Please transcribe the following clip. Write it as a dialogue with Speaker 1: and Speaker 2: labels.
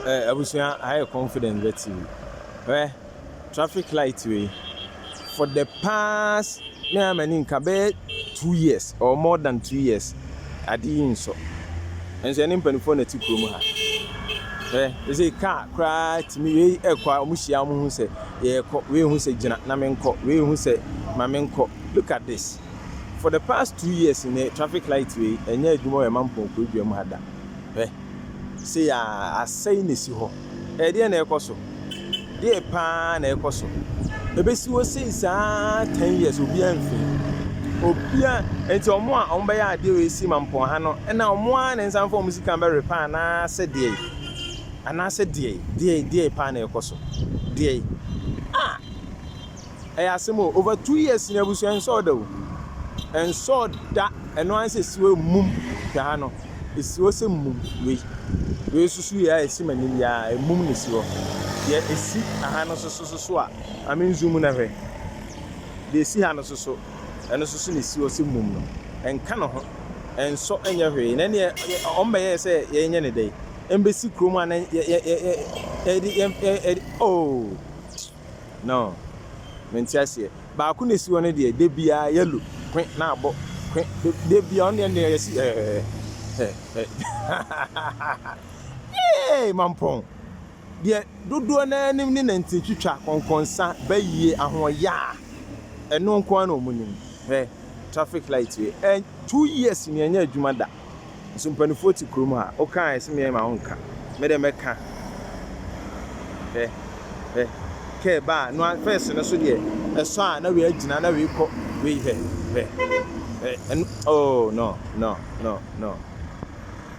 Speaker 1: Abusia, I have confidence that you. Traffic light way. For the past, now I'm in Kabe 2 years or more than 2 years. I didn't so. And so I'm in phone at Tikuma. There's a car cry to me. Mushia who say, yeah, we who say Janet Namenko, we who say Mamenko. Look at this. For the past 2 years in a traffic light way, and yet more a Mampong could be a mother. Say, I say, Nissimo. Dear Necoso, dear Pan Ecoso. The best was saying, 10 years will be anything. Opia, and to more on by idea with Simon Pohano, and now one and some forms can be repan. I said, dear. And I said, dear Pan Ecoso. Dear. I asked him over 2 years in a bush and saw though. And saw that, and once it's well, moon, Piano. It's also moon. We used to see a simon a moon is your. Yet, a see a hand so. I mean, zoom away. They see Hannah so, and also soon is your moon. And cannot, and so any way, and any on by say, any day. Embassy Cruman and oh, no. Mentiasia, but I couldn't see one idea. They be a yellow, quaint now, but they be on the end. Hey, Mampong. Dear, do an enemy and teach you track on concern, bay ye and ya, and no quano moon. Traffic lights way, and 2 years in your Jumada. Some 40 kruma, okay, see me my own car. Madam Mecca. Okay, ba no first na so de so a na we agina na we ko we and oh no